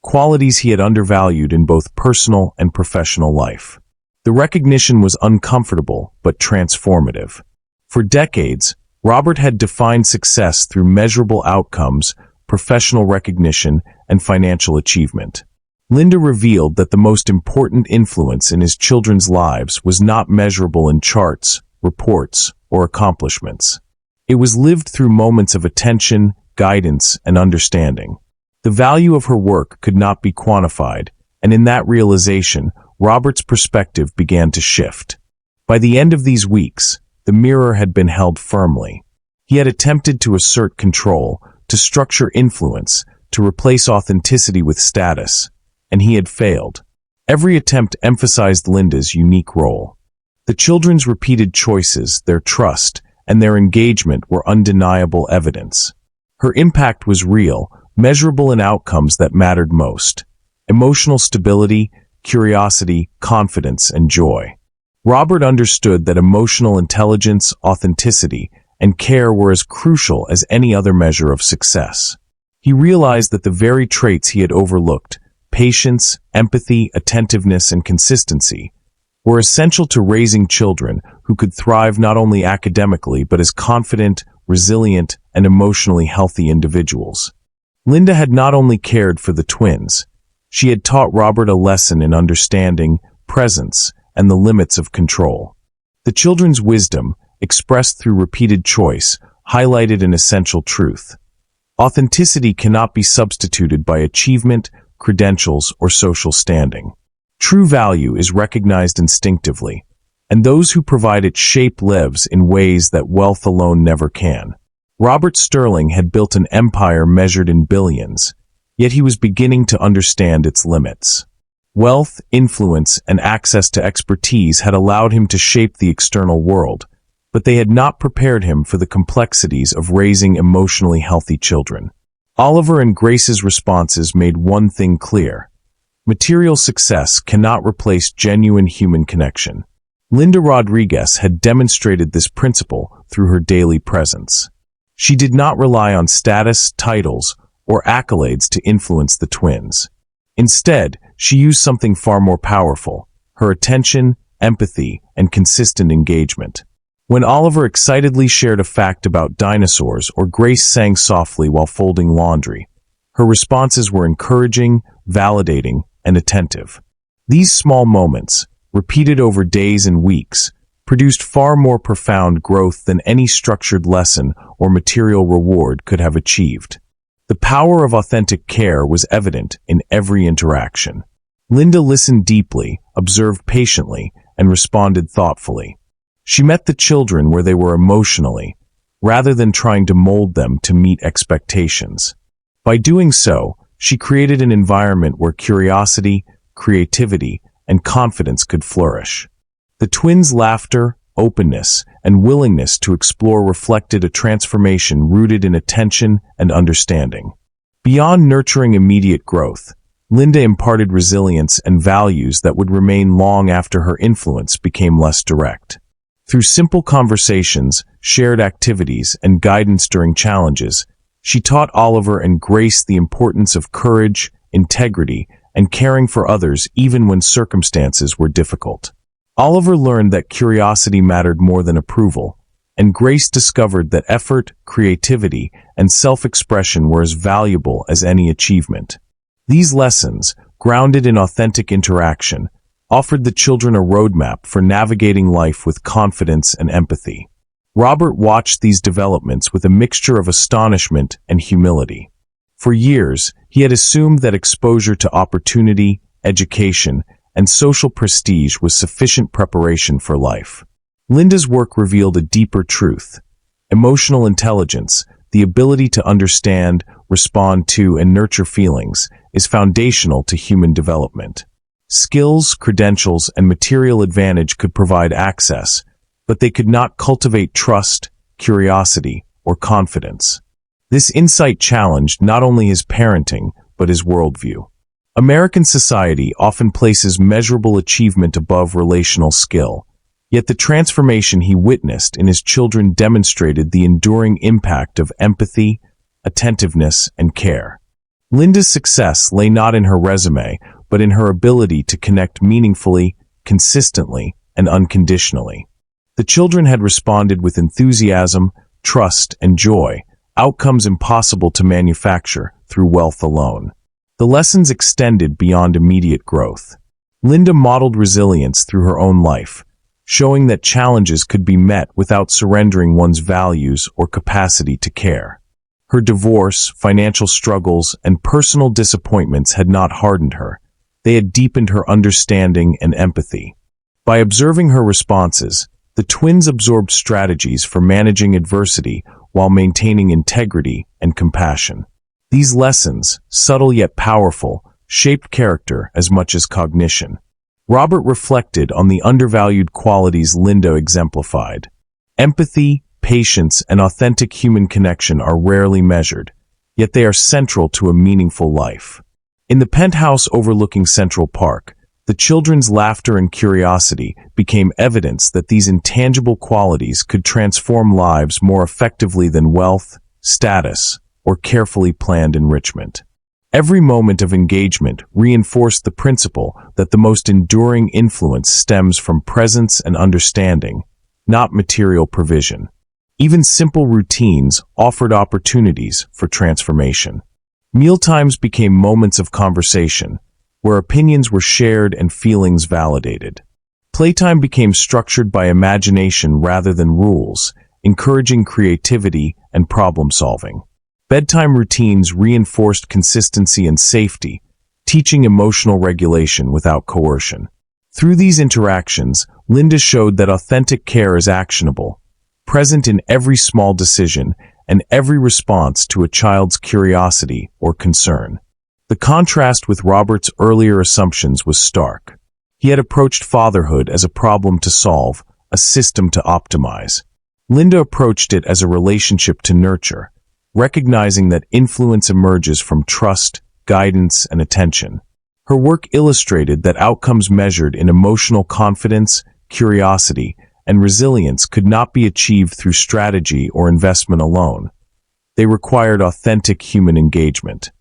qualities he had undervalued in both personal and professional life. The recognition was uncomfortable but transformative. For decades, Robert had defined success through measurable outcomes, professional recognition, and financial achievement. Linda revealed that the most important influence in his children's lives was not measurable in charts, reports, or accomplishments. It was lived through moments of attention, guidance, and understanding. The value of her work could not be quantified, and in that realization, Robert's perspective began to shift. By the end of these weeks, the mirror had been held firmly. He had attempted to assert control, to structure influence, to replace authenticity with status, and he had failed. Every attempt emphasized Linda's unique role. The children's repeated choices, their trust, and their engagement were undeniable evidence. Her impact was real, measurable in outcomes that mattered most: emotional stability, curiosity, confidence, and joy. Robert understood that emotional intelligence, authenticity, and care were as crucial as any other measure of success. He realized that the very traits he had overlooked, patience, empathy, attentiveness, and consistency, were essential to raising children who could thrive not only academically but as confident, resilient, and emotionally healthy individuals. Linda had not only cared for the twins, she had taught Robert a lesson in understanding, presence, and the limits of control. The children's wisdom, expressed through repeated choice, highlighted an essential truth. Authenticity cannot be substituted by achievement, credentials, or social standing. True value is recognized instinctively, and those who provide it shape lives in ways that wealth alone never can. Robert Sterling had built an empire measured in billions, yet he was beginning to understand its limits. Wealth, influence, and access to expertise had allowed him to shape the external world, but they had not prepared him for the complexities of raising emotionally healthy children. Oliver and Grace's responses made one thing clear. Material success cannot replace genuine human connection. Linda Rodriguez had demonstrated this principle through her daily presence. She did not rely on status, titles, or accolades to influence the twins. Instead, she used something far more powerful: her attention, empathy, and consistent engagement. When Oliver excitedly shared a fact about dinosaurs or Grace sang softly while folding laundry, her responses were encouraging, validating, and attentive. These small moments, repeated over days and weeks, produced far more profound growth than any structured lesson or material reward could have achieved. The power of authentic care was evident in every interaction. Linda listened deeply, observed patiently, and responded thoughtfully. She met the children where they were emotionally, rather than trying to mold them to meet expectations. By doing so, she created an environment where curiosity, creativity, and confidence could flourish. The twins' laughter, openness, and willingness to explore reflected a transformation rooted in attention and understanding. Beyond nurturing immediate growth, Linda imparted resilience and values that would remain long after her influence became less direct. Through simple conversations, shared activities, and guidance during challenges, she taught Oliver and Grace the importance of courage, integrity, and caring for others even when circumstances were difficult. Oliver learned that curiosity mattered more than approval, and Grace discovered that effort, creativity, and self-expression were as valuable as any achievement. These lessons, grounded in authentic interaction, offered the children a roadmap for navigating life with confidence and empathy. Robert watched these developments with a mixture of astonishment and humility. For years, he had assumed that exposure to opportunity, education, and social prestige was sufficient preparation for life. Linda's work revealed a deeper truth. Emotional intelligence, the ability to understand, respond to, and nurture feelings, is foundational to human development. Skills, credentials, and material advantage could provide access, but they could not cultivate trust, curiosity, or confidence. This insight challenged not only his parenting, but his worldview. American society often places measurable achievement above relational skill, yet the transformation he witnessed in his children demonstrated the enduring impact of empathy, attentiveness, and care. Linda's success lay not in her resume, but in her ability to connect meaningfully, consistently, and unconditionally. The children had responded with enthusiasm, trust, and joy, outcomes impossible to manufacture through wealth alone. The lessons extended beyond immediate growth. Linda modeled resilience through her own life, showing that challenges could be met without surrendering one's values or capacity to care. Her divorce, financial struggles, and personal disappointments had not hardened her. They had deepened her understanding and empathy. By observing her responses, the twins absorbed strategies for managing adversity while maintaining integrity and compassion. These lessons, subtle yet powerful, shaped character as much as cognition. Robert reflected on the undervalued qualities Linda exemplified. Empathy, patience, and authentic human connection are rarely measured, yet they are central to a meaningful life. In the penthouse overlooking Central Park, the children's laughter and curiosity became evidence that these intangible qualities could transform lives more effectively than wealth, status, or carefully planned enrichment. Every moment of engagement reinforced the principle that the most enduring influence stems from presence and understanding, not material provision. Even simple routines offered opportunities for transformation. Mealtimes became moments of conversation, where opinions were shared and feelings validated. Playtime became structured by imagination rather than rules, encouraging creativity and problem-solving. Bedtime routines reinforced consistency and safety, teaching emotional regulation without coercion. Through these interactions, Linda showed that authentic care is actionable, present in every small decision and every response to a child's curiosity or concern. The contrast with Robert's earlier assumptions was stark. He had approached fatherhood as a problem to solve, a system to optimize. Linda approached it as a relationship to nurture, recognizing that influence emerges from trust, guidance, and attention. Her work illustrated that outcomes measured in emotional confidence, curiosity, and resilience could not be achieved through strategy or investment alone. They required authentic human engagement.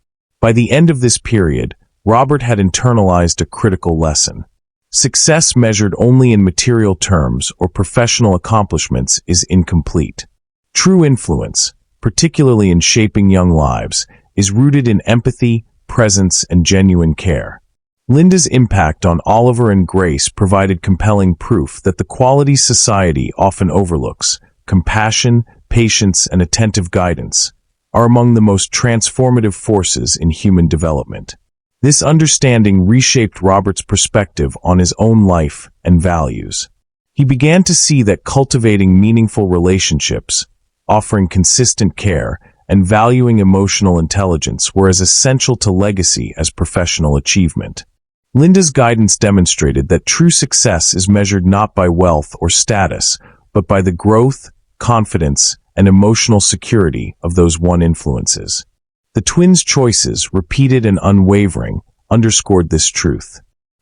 By the end of this period, Robert had internalized a critical lesson. Success measured only in material terms or professional accomplishments is incomplete. True influence, particularly in shaping young lives, is rooted in empathy, presence, and genuine care. Linda's impact on Oliver and Grace provided compelling proof that the qualities society often overlooks, compassion, patience, and attentive guidance, are among the most transformative forces in human development. This understanding reshaped Robert's perspective on his own life and values. He began to see that cultivating meaningful relationships, offering consistent care, and valuing emotional intelligence were as essential to legacy as professional achievement. Linda's guidance demonstrated that true success is measured not by wealth or status, but by the growth, confidence, and emotional security of those one influences. The twins' choices, repeated and unwavering, underscored this truth.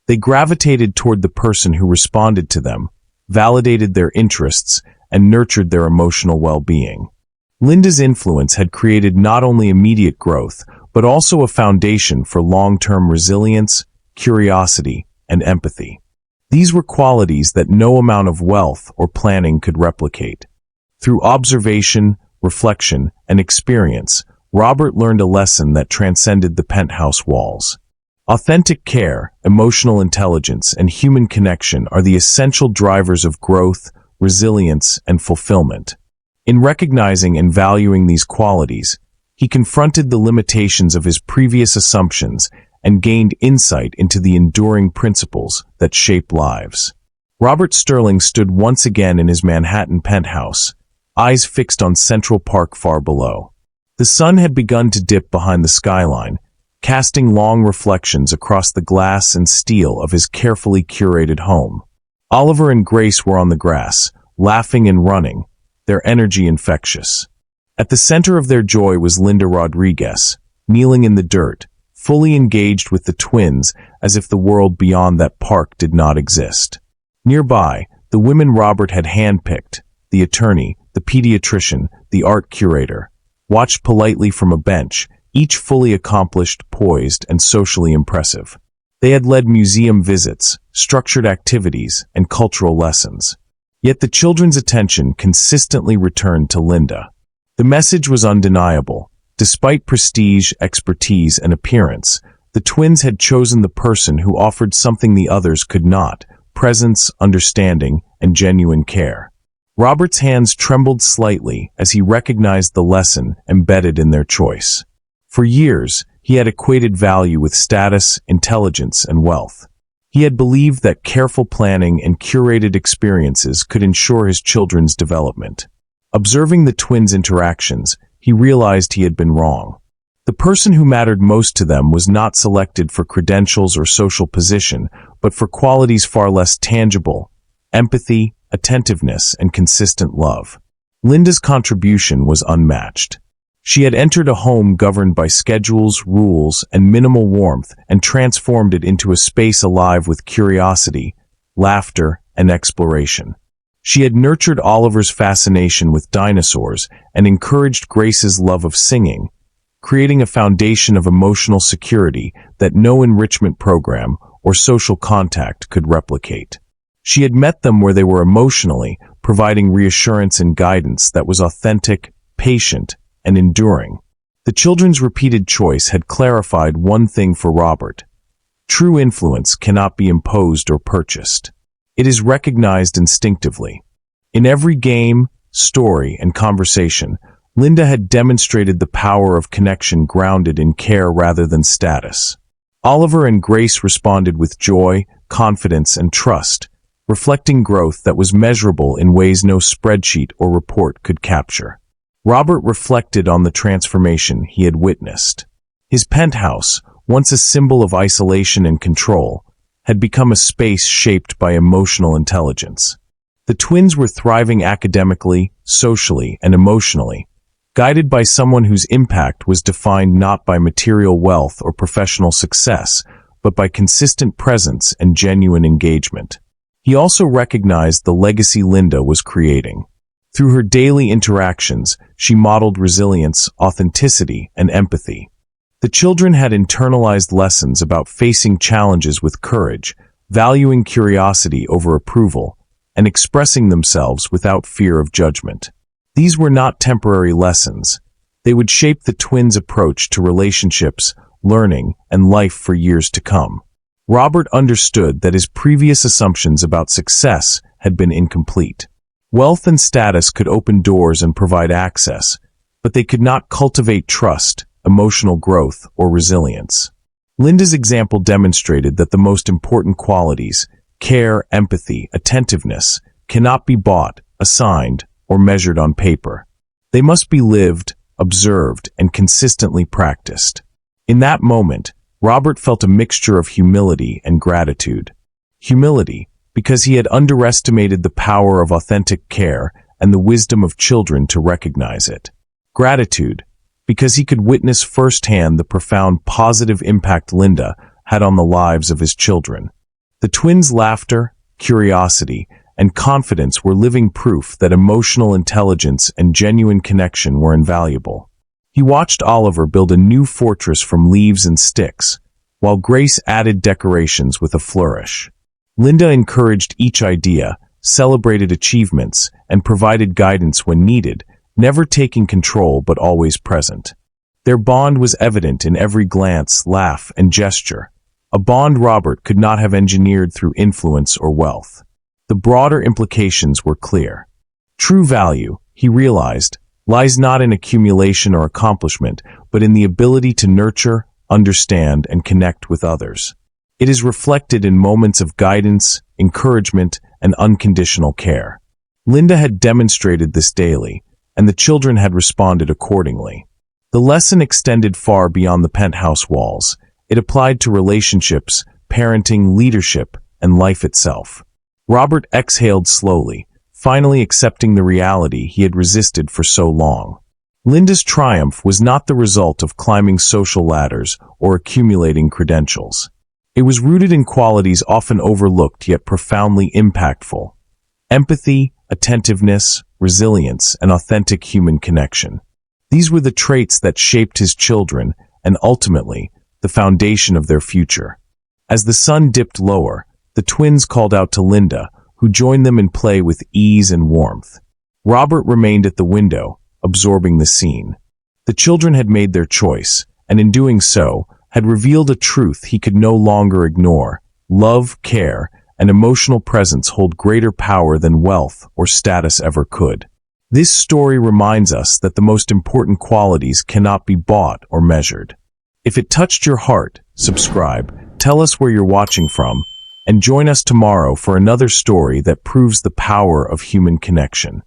They gravitated toward the person who responded to them, validated their interests, and nurtured their emotional well-being. Linda's influence had created not only immediate growth, but also a foundation for long-term resilience, curiosity, and empathy. These were qualities that no amount of wealth or planning could replicate. Through observation, reflection, and experience, Robert learned a lesson that transcended the penthouse walls. Authentic care, emotional intelligence, and human connection are the essential drivers of growth, resilience, and fulfillment. In recognizing and valuing these qualities, he confronted the limitations of his previous assumptions and gained insight into the enduring principles that shape lives. Robert Sterling stood once again in his Manhattan penthouse, eyes fixed on Central Park far below. The sun had begun to dip behind the skyline, casting long reflections across the glass and steel of his carefully curated home. Oliver and Grace were on the grass, laughing and running, their energy infectious. At the center of their joy was Linda Rodriguez, kneeling in the dirt, fully engaged with the twins as if the world beyond that park did not exist. Nearby, the women Robert had handpicked, the attorney, the pediatrician, the art curator, watched politely from a bench, each fully accomplished, poised, and socially impressive. They had led museum visits, structured activities, and cultural lessons. Yet the children's attention consistently returned to Linda. The message was undeniable. Despite prestige, expertise, and appearance, the twins had chosen the person who offered something the others could not: presence, understanding, and genuine care. Robert's hands trembled slightly as he recognized the lesson embedded in their choice. For years, he had equated value with status, intelligence, and wealth. He had believed that careful planning and curated experiences could ensure his children's development. Observing the twins' interactions, he realized he had been wrong. The person who mattered most to them was not selected for credentials or social position, but for qualities far less tangible: empathy, attentiveness, and consistent love. Linda's contribution was unmatched. She had entered a home governed by schedules, rules, and minimal warmth and transformed it into a space alive with curiosity, laughter, and exploration. She had nurtured Oliver's fascination with dinosaurs and encouraged Grace's love of singing, creating a foundation of emotional security that no enrichment program or social contact could replicate. She had met them where they were emotionally, providing reassurance and guidance that was authentic, patient, and enduring. The children's repeated choice had clarified one thing for Robert: true influence cannot be imposed or purchased. It is recognized instinctively. In every game, story, and conversation, Linda had demonstrated the power of connection grounded in care rather than status. Oliver and Grace responded with joy, confidence, and trust, reflecting growth that was measurable in ways no spreadsheet or report could capture. Robert reflected on the transformation he had witnessed. His penthouse, once a symbol of isolation and control, had become a space shaped by emotional intelligence. The twins were thriving academically, socially, and emotionally, guided by someone whose impact was defined not by material wealth or professional success, but by consistent presence and genuine engagement. He also recognized the legacy Linda was creating. Through her daily interactions, she modeled resilience, authenticity, and empathy. The children had internalized lessons about facing challenges with courage, valuing curiosity over approval, and expressing themselves without fear of judgment. These were not temporary lessons. They would shape the twins' approach to relationships, learning, and life for years to come. Robert understood that his previous assumptions about success had been incomplete. Wealth and status could open doors and provide access, but they could not cultivate trust, emotional growth, or resilience. Linda's example demonstrated that the most important qualities, care, empathy, attentiveness, cannot be bought, assigned, or measured on paper. They must be lived, observed, and consistently practiced. In that moment, Robert felt a mixture of humility and gratitude. Humility, because he had underestimated the power of authentic care and the wisdom of children to recognize it. Gratitude, because he could witness firsthand the profound positive impact Linda had on the lives of his children. The twins' laughter, curiosity, and confidence were living proof that emotional intelligence and genuine connection were invaluable. He watched Oliver build a new fortress from leaves and sticks, while Grace added decorations with a flourish. Linda encouraged each idea, celebrated achievements, and provided guidance when needed, never taking control but always present. Their bond was evident in every glance, laugh, and gesture, a bond Robert could not have engineered through influence or wealth. The broader implications were clear. True value, he realized, lies not in accumulation or accomplishment, but in the ability to nurture, understand, and connect with others. It is reflected in moments of guidance, encouragement, and unconditional care. Linda had demonstrated this daily, and the children had responded accordingly. The lesson extended far beyond the penthouse walls. It applied to relationships, parenting, leadership, and life itself. Robert exhaled slowly, finally accepting the reality he had resisted for so long. Linda's triumph was not the result of climbing social ladders or accumulating credentials. It was rooted in qualities often overlooked yet profoundly impactful: empathy, attentiveness, resilience, and authentic human connection. These were the traits that shaped his children and ultimately the foundation of their future. As the sun dipped lower, the twins called out to Linda, who joined them in play with ease and warmth. Robert remained at the window, absorbing the scene. The children had made their choice, and in doing so, had revealed a truth he could no longer ignore. Love, care, and emotional presence hold greater power than wealth or status ever could. This story reminds us that the most important qualities cannot be bought or measured. If it touched your heart, subscribe, tell us where you're watching from, and join us tomorrow for another story that proves the power of human connection.